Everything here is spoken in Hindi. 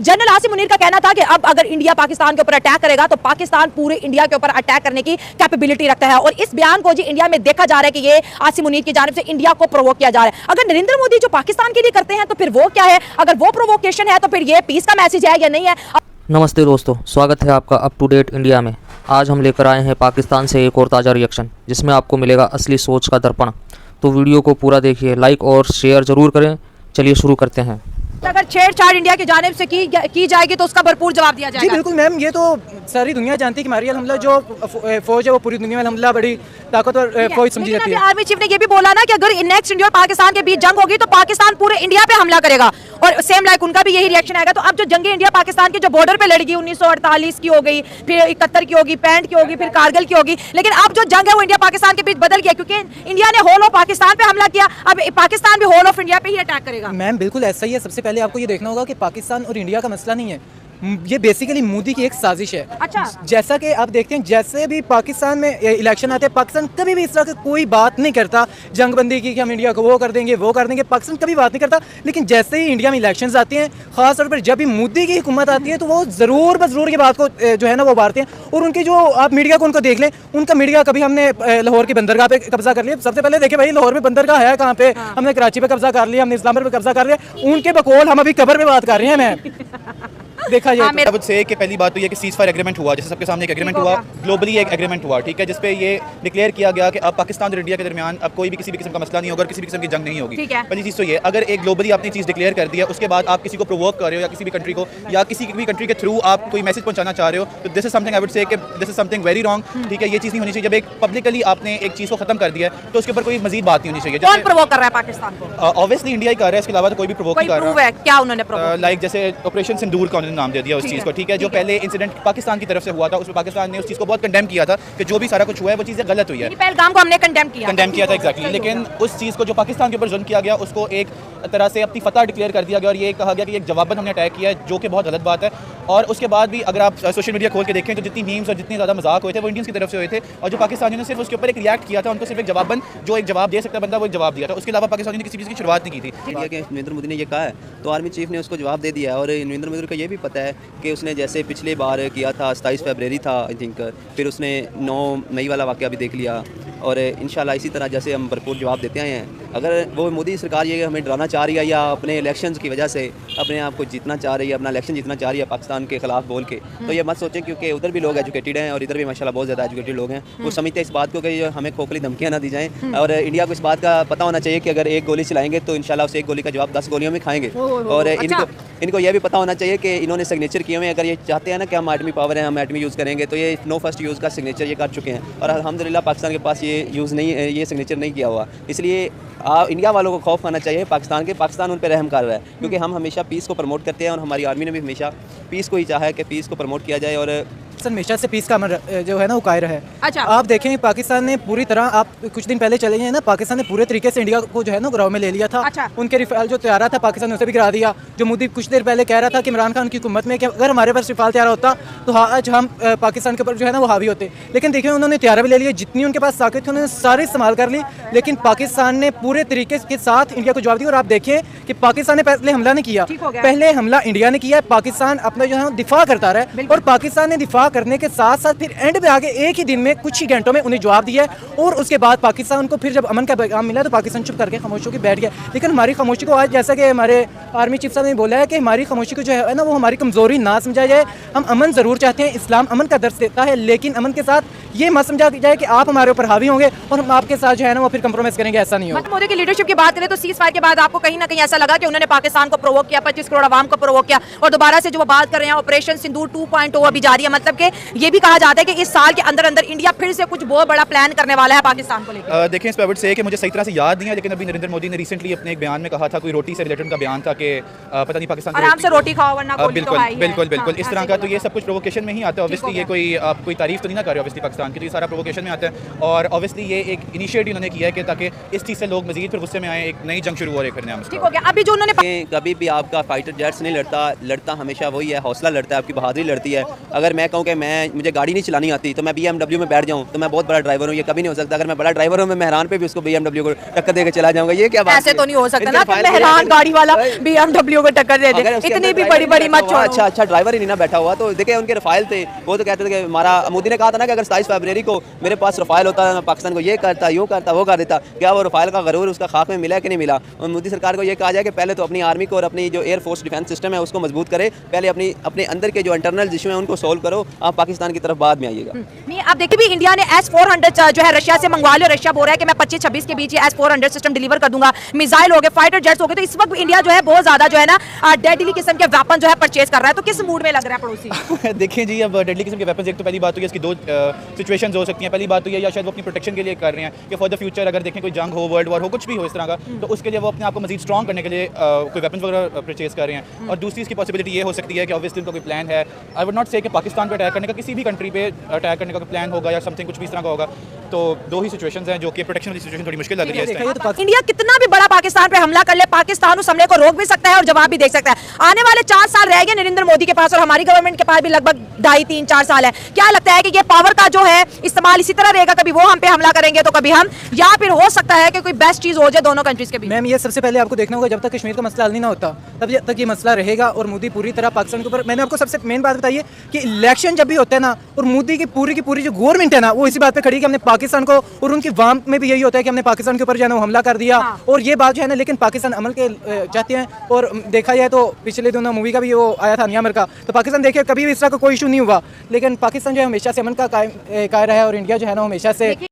जनरल आसिम मुनीर का कहना था कि अब अगर इंडिया पाकिस्तान के ऊपर अटैक करेगा तो पाकिस्तान पूरे इंडिया के ऊपर अटैक करने की कैपेबिलिटी रखता है, और इस बयान को जी इंडिया में देखा जा रहा है कि ये आसिम मुनीर की जानिब से इंडिया को प्रोवोक किया जा रहा है। अगर नरेंद्र मोदी जो पाकिस्तान के लिए करते हैं तो फिर वो क्या है? अगर वो प्रोवोकेशन है तो फिर ये पीस का मैसेज है या नहीं है? नमस्ते दोस्तों, स्वागत है आपका अप टू डेट इंडिया में। आज हम लेकर आए हैं पाकिस्तान से एक और ताज़ा रिएक्शन, जिसमें आपको मिलेगा असली सोच का दर्पण। तो वीडियो को पूरा देखिए, लाइक और शेयर ज़रूर करें। चलिए शुरू करते हैं। अगर छेड़छाड़ इंडिया की जानिब से की जाएगी तो उसका भरपूर जवाब दिया जाएगा। जी बिल्कुल मैम, ये तो सारी दुनिया जानती है कि हमारी अल्हम्दुलिल्लाह जो फौज है वो पूरी दुनिया में अल्हम्दुलिल्लाह बड़ी ताकतवर फौज समझी जाती है। आर्मी चीफ ने ये भी बोला ना कि अगर नेक्स्ट इंडिया और पाकिस्तान के बीच जंग होगी तो पाकिस्तान पूरे इंडिया पे हमला करेगा, और सेम लाइक उनका भी यही रिएक्शन आएगा। तो अब जो जंग इंडिया पाकिस्तान के जो बॉर्डर पे लड़गी 1948 की हो गई, फिर 71 की होगी, 65 की होगी, फिर कारगिल की होगी, लेकिन अब जो जंग है वो इंडिया पाकिस्तान के बीच बदल गया, क्योंकि इंडिया ने होल ऑफ पाकिस्तान पे हमला किया। अब पाकिस्तान भी होल ऑफ इंडिया पे ही अटैक करेगा। मैम बिल्कुल ऐसा ही है। सबसे पहले आपको ये देखना होगा कि पाकिस्तान और इंडिया का मसला नहीं है, ये बेसिकली मोदी की एक साजिश है। अच्छा। जैसा कि आप देखते हैं, जैसे भी पाकिस्तान में इलेक्शन आते हैं, पाकिस्तान कभी भी इस तरह की कोई बात नहीं करता जंगबंदी की कि हम इंडिया को वो कर देंगे वो कर देंगे, पाकिस्तान कभी बात नहीं करता। लेकिन जैसे ही इंडिया में इलेक्शंस आते हैं, खासतौर पर जब भी मोदी की हुकूमत आती है, तो वो ज़रूर ब-ज़रूर की बात को जो है ना वो उभारते हैं। और उनकी जो आप मीडिया को उनको देख लें, उनका मीडिया कभी हमने लाहौर की बंदरगाह पे कब्जा कर लिया। सबसे पहले देखे भाई लाहौर में बंदरगाह है कहाँ पे, हमने कराची पे कब्जा कर लिया, हमने इस्लामाबाद पे कब्जा कर लिया। उनके बकौल हम अभी कबर पे बात कर रहे हैं। मैं देखा जाए तो से कि पहली बात तो ये कि सीज फायर एग्रीमेंट हुआ, जैसे सबके सामने एक एग्रीमेंट हुआ, ग्लोबली एक एग्रीमेंट हुआ, ठीक है, जिसपे ये डिक्लेयर किया गया कि अब पाकिस्तान और इंडिया के दरमियान अब कोई भी किसी भी किस्म का मसला नहीं होगा और किसी भी किस्म की जंग नहीं होगी। पहली चीज़ तो ये, अगर एक ग्लोबली आपने चीज़ डिक्लेयर कर दिया, उसके बाद आप किसी को प्रोवोक कर रहे हो या किसी भी कंट्री को या किसी भी कंट्री के थ्रू आप कोई मैसेज पहुंचाना चाह रहे हो, तो this is something I would say कि this is something very wrong. ठीक है, ये चीज़ नहीं होनी चाहिए। जब एक पब्लिकली आपने एक चीज़ को खत्म कर दिया है तो उसके ऊपर कोई मजीद बात नहीं होनी चाहिए। कौन प्रोवोक कर रहा है पाकिस्तान को? ऑब्वियसली इंडिया ही कर रहा है, इसके अलावा तो कोई भी प्रोवोक नहीं कर रहा है। क्या उन्होंने प्रोवोक? लाइक जैसे ऑपरेशन सिंदूर का उन्होंने नाम दे दिया उस चीज़ को, ठीक है, जो पहले इंसिडेंट पाकिस्तान की तरफ से हुआ था, उसमें पाकिस्तान ने उस चीज़ को बहुत कंडेम किया था कि जो भी सारा कुछ हुआ है वो चीज़ें गलत हुई है। पहलगाम को हमने कंडेम किया था एग्जैक्टली। लेकिन उस चीज़ को जो पाकिस्तान के ऊपर जुल्म किया गया, उसको एक तरह से अपनी फतह डिक्लेयर कर दिया गया और ये कहा गया कि एक जवाबन हमने अटैक किया है, जो कि बहुत गलत बात है। और उसके बाद भी अगर आप सोशल मीडिया खोल के देखें तो जितनी मीम्स और जितने ज़्यादा मजाक हुए थे वो इंडियंस की तरफ से हुए थे, और जो पाकिस्तानियों ने सिर्फ उसके ऊपर एक रिएक्ट किया था, उनको सिर्फ एक जवाबन, जो एक जवाब दे सकता बंदा वो एक जवाब दिया था। उसके अलावा पाकिस्तानियों ने किसी चीज़ की शुरुआत नहीं की थी। इंडिया के नरेंद्र मोदी ने ये कहा है तो आर्मी चीफ ने उसको जवाब दे दिया है। और नरेंद्र मोदी को ये भी पता है कि उसने जैसे पिछले बार किया था 27 फरवरी था आई थिंक, फिर उसने 9 मई वाला वाक़या भी देख लिया, और इंशाल्लाह इसी तरह जैसे हम भरपूर जवाब देते आए हैं। अगर वो मोदी सरकार ये हमें डराना चाह रही है या अपने इलेक्शंस की वजह से अपने आप को जीतना चाह रही है, अपना इलेक्शन जीतना चाह रही है पाकिस्तान के खिलाफ बोल के, तो ये मत सोचें, क्योंकि उधर भी लोग एजुकेटेड हैं और इधर भी माशाल्लाह बहुत ज़्यादा एजुकेटेड लोग हैं। वो समझते हैं इस बात को कि हमें खोखली धमकियाँ ना दी जाएँ, और इंडिया को इस बात का पता होना चाहिए कि अगर एक गोली चलाएंगे तो इंशाल्लाह उस एक गोली का जवाब 10 गोलियों में खाएंगे। और इनको यह भी पता होना चाहिए कि इन्होंने सिग्नेचर किए हुए हैं। अगर ये चाहते हैं ना कि हम एटमी पावर हैं, हम एटमी यूज़ करेंगे, तो ये नो फर्स्ट यूज़ का सिग्नेचर ये कर चुके हैं, और अल्हम्दुलिल्लाह पाकिस्तान के पास ये यूज़ नहीं है, ये सिग्नेचर नहीं किया हुआ। इसलिए इंडिया वालों को खौफ आना चाहिए पाकिस्तान के। पाकिस्तान उन पर रहम कर रहा है, क्योंकि हम हमेशा पीस को प्रमोट करते हैं और हमारी आर्मी ने भी हमेशा पीस को ही चाहा है कि पीस को प्रमोट किया जाए, और हमेशा से पीस का अमर जो है ना वो कायम है। अच्छा। आप देखें पाकिस्तान ने पूरी तरह, आप कुछ दिन पहले चले हैं ना, पाकिस्तान ने पूरे तरीके से इंडिया को जो है ना गिराव में ले लिया था। अच्छा। उनके रिफाल जो तैयार था पाकिस्तान ने उसे भी गिरा दिया। जो मोदी कुछ देर पहले कह रहा था कि इमरान खान की हुकूमत में कि अगर हमारे पास रिफाल तैयार होता तो आज हम पाकिस्तान के ऊपर जो है ना वो हावी होते। लेकिन देखिए उन्होंने तैयार भी ले लिया, जितनी उनके पास ताकत थी उन्होंने सारी इस्तेमाल कर ली, लेकिन पाकिस्तान ने पूरे तरीके के साथ इंडिया को जवाब दिया। और आप देखें कि पाकिस्तान ने पहले हमला नहीं किया, पहले हमला इंडिया ने किया। पाकिस्तान अपना जो है दिफा करता रहा है, और पाकिस्तान ने दिफा करने के साथ साथ फिर एंड पे आगे एक ही दिन में कुछ ही घंटों में उन्हें जवाब दिया है। और उसके बाद पाकिस्तान को फिर जब अमन का पैगाम मिला तो पाकिस्तान चुप करके खामोश होकर बैठ गया। लेकिन हमारी खामोशी को आज, जैसा कि हमारे आर्मी चीफ साहब ने बोला है कि हमारी खामोशी को जो है ना वो हमारी कमजोरी ना समझा जाए। हम अमन ज़रूर चाहते हैं, इस्लाम अमन का दर्स देता है, लेकिन अमन के साथ ये मत समझा जाए कि आप हमारे ऊपर हावी होंगे और हम आपके साथ जो है ना वो फिर कंप्रोमाइज़ करेंगे, ऐसा नहीं होगा। मोदी की लीडरशिप की बात करें तो सीज फायर के बाद आपको कहीं ना कहीं ऐसा लगा कि उन्होंने पाकिस्तान को प्रोवोक किया, 25 करोड़ आवाम को प्रोवोक किया, और दोबारा से जो वो बात कर रहे हैं ऑपरेशन सिंदूर 2.0 अभी जारी है। मतलब कि ये भी कहा जाता है कि इस साल के अंदर अंदर इंडिया फिर से कुछ बहुत बड़ा प्लान करने वाला है पाकिस्तान को लेकर। देखें, इस पर से कि मुझे सही तरह से याद नहीं है, लेकिन अभी नरेंद्र मोदी ने रिसेंटली अपने एक बयान में कहा था, कोई रोटी से रिलेटेड का बयान था कि पता नहीं पाकिस्तान आराम से रोटी खाओ वरना गोली तो बिल्कुल है ही है। बिल्कुल बिल्कुल हाँ, इस तरह का, तो ये सब कुछ प्रोवोकेशन में ही आता है। ऑब्वियसली ये कोई तारीफ तो नहीं ना कर रहे ऑब्वियसली पाकिस्तान पाकिस्तान की, तो ये सारा प्रोवोकेशन में आता है। और ऑब्वियसली ये एक इनिशिएटिव उन्होंने किया है कि ताकि इस चीज़ से लोग मजीद फिर गुस्से में आए, एक नई जंग शुरू हो रही है फिर नाम। ठीक हो गया। अभी जो उन्होंने कभी भी आपका फाइटर जेट्स नहीं लड़ता हमेशा वही है, हौसला लड़ता है, आपकी बहादुरी लड़ती है। अगर मैं कहूँ कि मुझे गाड़ी नहीं चलानी आती तो मैं BMW में बैठ जाऊँ तो मैं बहुत बड़ा ड्राइवर हूँ, ये कभी नहीं हो सकता। अगर मैं बड़ा ड्राइवर हूँ, मैं मेहरान पे भी उसको BMW को टक्कर देकर चला जाऊँगा, ये क्या बात? ऐसे तो नहीं हो सकता ना कि मेहरान गाड़ी वाला BMW को टक्कर दे दे, इतनी भी बड़ी मत छोड़ो। अच्छा ड्राइवर ही नहीं ना बैठा हुआ। तो देखिए उनके रफ़ाइल थे, वो तो कहते थे कि हमारा मोदी ने कहा था ना कि अगर 27 फरवरी को मेरे पास रफ़ाइल होता, मैं पाकिस्तान को ये करता, यूँ करता, वो कर देता। क्या वो रफ़ाइल का गरूर उसका खाक में मिला कि नहीं मिला? और मोदी सरकार को ये कहा जाए कि पहले तो अपनी आर्मी को और अपनी जो एयरफोर्स डिफेंस सिस्टम है उसको मजबूत करे, पहले अपने अंदर के जो इंटरनल इशू है उनको सोल्व करो, आप पाकिस्तान की तरफ बाद में आइएगा। नहीं, आप देखिए भी इंडिया ने S-400 जो है रशिया से मंगवा लिया। रशिया बोल रहा है कि मैं 25-26 के बीच ये S-400 सिस्टम डिलीवर कर दूंगा। मिसाइल हो गए, फाइटर जेट्स हो गए। तो इस वक्त इंडिया जो है बहुत ज्यादा जो है ना डेडली किस्म के वेपन जो है परचेज कर रहा है। तो किस मूड में लग रहा है पड़ोसी? देखिए जी, अब डेडली किस्म के वेपन्स, एक तो पहली बात तो ये इसकी दो सिचुएशंस हो सकती हैं। पहली बात तो ये या शायद वो अपनी प्रोटेक्शन के लिए कर रहे हैं कि फॉर द फ्यूचर अगर देखें कोई जंग हो, वर्ल्ड वॉर हो, कुछ भी हो इस तरह का, तो उसके लिए वो अपने आप को मजीद स्ट्रॉन्ग करने के लिए कोई वेपन्स वगैरह परचेज कर रहे हैं। और दूसरी इसकी पॉसिबिलिटी ये हो सकती है कि ऑब्वियसली उनका कोई प्लान है, आई वुड नॉट से कि पाकिस्तान पे अटैक करने का, किसी भी कंट्री पे अटैक करने का कोई प्लान होगा या समथिंग कुछ भी इस तरह का होगा। तो दो ही सिचुएशंस हैं जो कि प्रोटेक्शन वाली सिचुएशन थोड़ी मुश्किल लग रही है इस टाइम। इंडिया कितना भी बड़ा पाकिस्तान पे हमला कर ले, पाकिस्तान उस हमले को रोक भी सकता है और जवाब भी दे सकता है। आने वाले 4 साल रह गए नरेंद्र मोदी के पास और हमारी गवर्नमेंट के पास भी लगभग 2.5-3-4 साल है। क्या लगता है कि ये पावर का जो है इस्तेमाल इसी तरह रहेगा, कभी वो हम पे हमला करेंगे तो कभी हम, या फिर हो सकता है कि कोई बेस्ट चीज हो जाए दोनों कंट्रीज के बीच? मैम, ये सबसे पहले आपको देखना होगा, जब तक कश्मीर का मसला हल नहीं ना होता तब तक ये मसला रहेगा और मोदी पूरी तरह पाकिस्तान के ऊपर। मैंने आपको सबसे मेन बात बताई है कि इलेक्शन जब भी होता है ना, और मोदी की पूरी जो गवर्नमेंट है ना, वो इसी बात पे खड़ी है कि हमने पाकिस्तान को, और उनकी वाम में भी यही होता है कि हमने पाकिस्तान के ऊपर जो है ना वो हमला कर दिया। और ये बात जो है ना, लेकिन पाकिस्तान अमल के चाहते हैं। और देखा जाए तो पिछले दिनों मूवी का भी वो आया था नियामर का, तो पाकिस्तान देखिए कभी भी इस तरह का कोई इशू नहीं हुआ, लेकिन पाकिस्तान जो है हमेशा से अमन का कायम रहा है और इंडिया जो है ना हमेशा से